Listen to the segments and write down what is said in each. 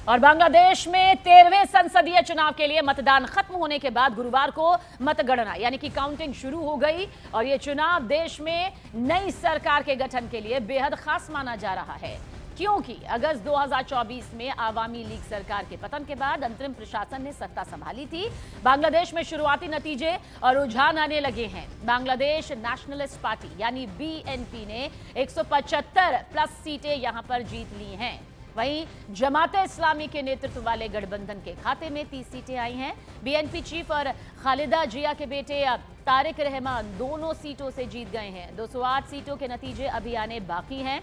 और बांग्लादेश में 13वें संसदीय चुनाव के लिए मतदान खत्म होने के बाद गुरुवार को मतगणना यानी कि काउंटिंग शुरू हो गई और यह चुनाव देश में नई सरकार के गठन के लिए बेहद खास माना जा रहा है, क्योंकि अगस्त 2024 में आवामी लीग सरकार के पतन के बाद अंतरिम प्रशासन ने सत्ता संभाली थी। बांग्लादेश में शुरुआती नतीजे और रुझान आने लगे हैं। बांग्लादेश नेशनलिस्ट पार्टी यानी बीएनपी ने 175 प्लस सीटें यहां पर जीत ली हैं। वहीं जमाते इस्लामी के नेतृत्व वाले गठबंधन के खाते में 30 सीटें आई हैं। बीएनपी चीफ और खालिदा जिया के बेटे तारिक रहमान दोनों सीटों से जीत गए हैं। 208 सीटों के नतीजे अभी आने बाकी हैं।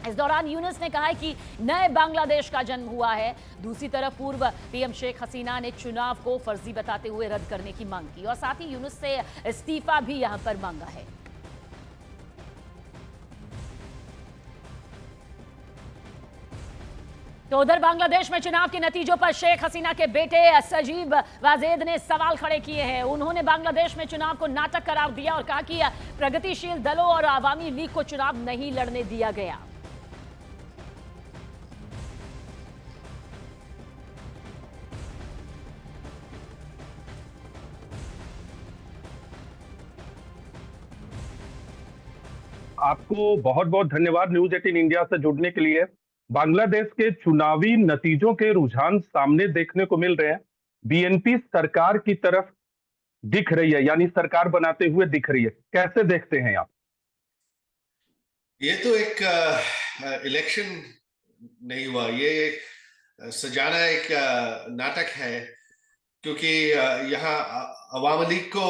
इस दौरान यूनुस ने कहा है कि नए बांग्लादेश का जन्म हुआ है। दूसरी तरफ पूर्व पीएम शेख हसीना ने चुनाव को फर्जी बताते हुए रद्द करने की मांग की और साथ ही यूनुस से इस्तीफा भी यहां पर मांगा है। तो उधर बांग्लादेश में चुनाव के नतीजों पर शेख हसीना के बेटे सजीब वाजेद ने सवाल खड़े किए हैं। उन्होंने बांग्लादेश में चुनाव को नाटक करार दिया और कहा कि प्रगतिशील दलों और आवामी लीग को चुनाव नहीं लड़ने दिया गया। आपको बहुत बहुत धन्यवाद न्यूज 18 इंडिया से जुड़ने के लिए। बांग्लादेश के चुनावी नतीजों के रुझान सामने देखने को मिल रहे हैं। बीएनपी सरकार की तरफ दिख रही है, यानी सरकार बनाते हुए दिख रही है। कैसे देखते हैं आप? ये तो एक इलेक्शन नहीं हुआ, ये सजाना एक नाटक है, क्योंकि यहाँ अवामी लीग को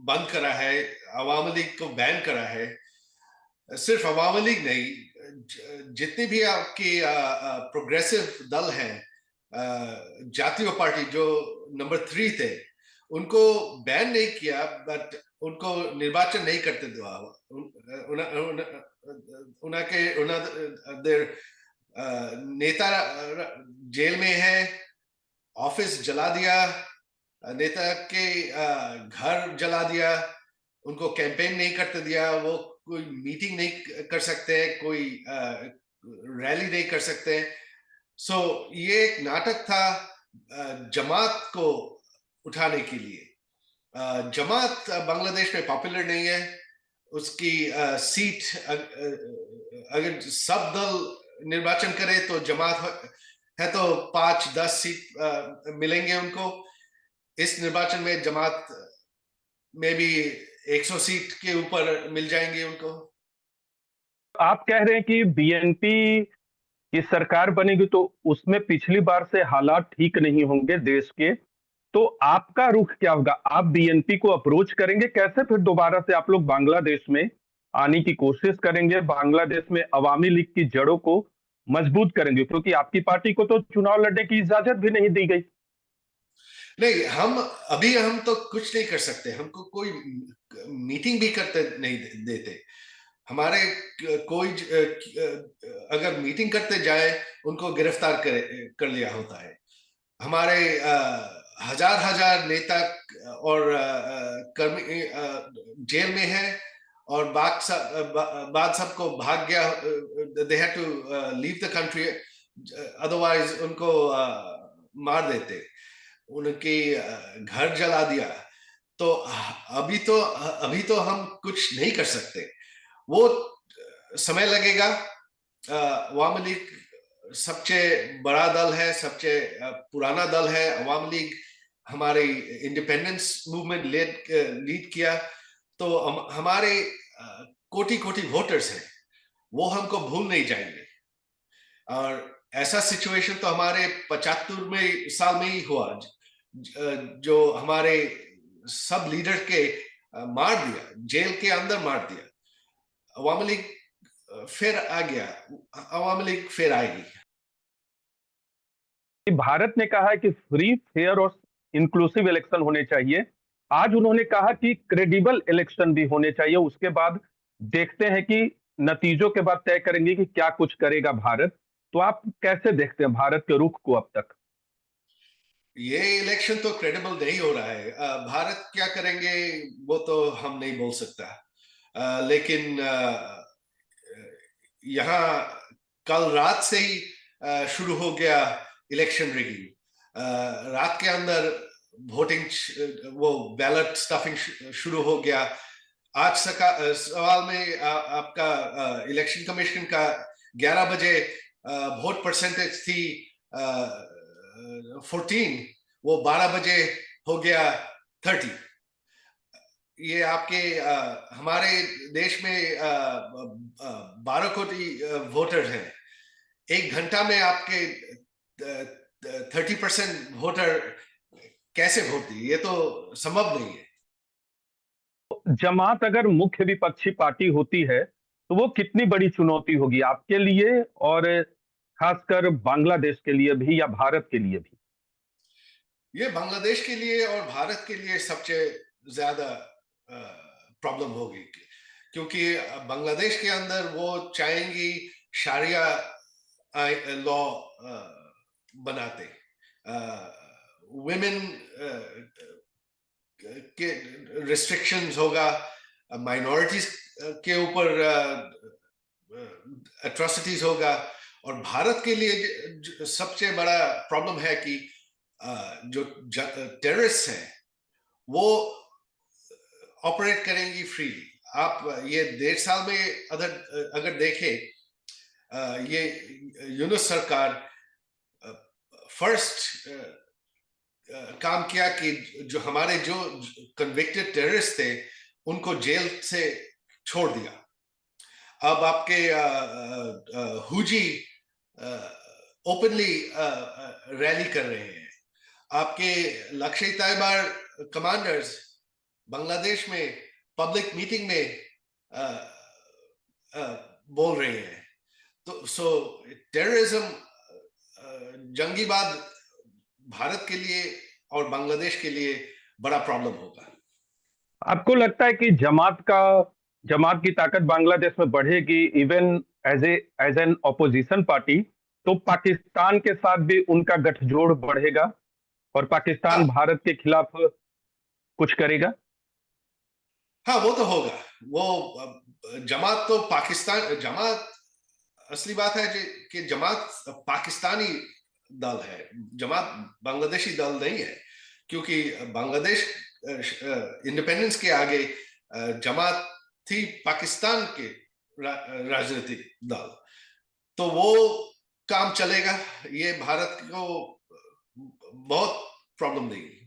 बंद करा है, अवामी लीग को बैन करा है। सिर्फ अवामी लीग नहीं, जितनी भी आपकी प्रोग्रेसिव दल हैं, जातीय पार्टी जो नंबर 3 थे, उनको बैन नहीं किया, बट उनको निर्वाचन नहीं करते दिया। नेता जेल में है, ऑफिस जला दिया, नेता के घर जला दिया, उनको कैंपेन नहीं करते दिया, वो कोई मीटिंग नहीं कर सकते, कोई रैली नहीं कर सकते। सो ये एक नाटक था जमात को उठाने के लिए। जमात बांग्लादेश में पॉपुलर नहीं है। उसकी सीट अगर सब दल निर्वाचन करे तो जमात है तो 5-10 सीट मिलेंगे उनको। इस निर्वाचन में जमात में भी 100 सीट के ऊपर मिल जाएंगे उनको। आप कह रहे हैं कि बीएनपी की सरकार बनेगी तो उसमें पिछली बार से हालात ठीक नहीं होंगे देश के, तो आपका रुख क्या होगा? आप बीएनपी को अप्रोच करेंगे? कैसे फिर दोबारा से आप लोग बांग्लादेश में आने की कोशिश करेंगे, बांग्लादेश में अवामी लीग की जड़ों को मजबूत करेंगे? क्योंकि आपकी पार्टी को तो चुनाव लड़ने की इजाजत भी नहीं दी गई। नहीं, हम तो कुछ नहीं कर सकते। हमको कोई मीटिंग भी करते नहीं देते। हमारे कोई अगर मीटिंग करते जाए उनको गिरफ्तार कर लिया होता है। हमारे हजार नेता और कर्मी जेल में है और बाद सबको भाग गया। They had to leave the country, otherwise उनको मार देते, उनके घर जला दिया। तो अभी तो हम कुछ नहीं कर सकते। वो समय लगेगा। अवामी लीग सबसे बड़ा दल है, सबसे पुराना दल है। अवामी लीग हमारे इंडिपेंडेंस मूवमेंट लीड किया, तो हमारे कोटि वोटर्स हैं, वो हमको भूल नहीं जाएंगे। और ऐसा सिचुएशन तो हमारे 75 साल में ही हुआ, जो हमारे सब लीडर के मार दिया, जेल के अंदर मार दिया। अवामी लीग फिर आ गया, अवामी लीग फिर आएगी। भारत ने कहा है कि फ्री, फेयर और इंक्लूसिव इलेक्शन होने चाहिए। आज उन्होंने कहा कि क्रेडिबल इलेक्शन भी होने चाहिए। उसके बाद देखते हैं कि नतीजों के बाद तय करेंगे कि क्या कुछ करेगा भारत। तो आप कैसे देखते हैं भारत के रुख को अब तक? ये इलेक्शन तो क्रेडिबल नहीं हो रहा है। भारत क्या करेंगे वो तो हम नहीं बोल सकता। लेकिन यहाँ कल रात से ही शुरू हो गया इलेक्शन रिगिंग। रात के अंदर वोटिंग, वो बैलेट स्टफिंग शुरू हो गया। आज सवाल में आपका इलेक्शन कमीशन का 11 बजे वोट परसेंटेज थी 14, वो 12 बजे हो गया 30। ये आपके हमारे देश में 12 कोटी वोटर हैं। 1 घंटा में आपके 30% वोटर कैसे वोट दिए? ये तो संभव नहीं है। जमात अगर मुख्य विपक्षी पार्टी होती है तो वो कितनी बड़ी चुनौती होगी आपके लिए और खासकर बांग्लादेश के लिए भी या भारत के लिए भी? ये बांग्लादेश के लिए और भारत के लिए सबसे ज्यादा प्रॉब्लम होगी, क्योंकि बांग्लादेश के अंदर वो चाहेंगी शारिया लॉ बनाते, वुमेन के रिस्ट्रिक्शंस होगा, माइनॉरिटीज के ऊपर एट्रोसिटीज होगा। और भारत के लिए सबसे बड़ा प्रॉब्लम है कि जो टेररिस्ट हैं वो ऑपरेट करेंगी फ्रीली। आप ये 1.5 साल में अगर देखें, ये यूनुस सरकार फर्स्ट काम किया कि जो हमारे जो कन्विक्टेड टेररिस्ट थे उनको जेल से छोड़ दिया। अब आपके हुजी ओपनली रैली कर रहे हैं। आपके लश्कर तैयबा कमांडर्स बांग्लादेश में पब्लिक मीटिंग में बोल रहे हैं। तो टेररिज्म जंगीवाद भारत के लिए और बांग्लादेश के लिए बड़ा प्रॉब्लम होगा। आपको लगता है कि जमात की ताकत बांग्लादेश में बढ़ेगी even as an opposition party, तो पाकिस्तान के साथ भी उनका गठजोड़ बढ़ेगा और पाकिस्तान हाँ भारत के खिलाफ कुछ करेगा? हाँ, वो तो होगा। वो जमात तो जमात असली बात है कि जमात पाकिस्तानी दल है, जमात बांग्लादेशी दल नहीं है। क्योंकि बांग्लादेश इंडिपेंडेंस के आगे जमात थी पाकिस्तान के राजनीतिक दल। तो वो काम चलेगा, ये भारत को बहुत प्रॉब्लम देगी।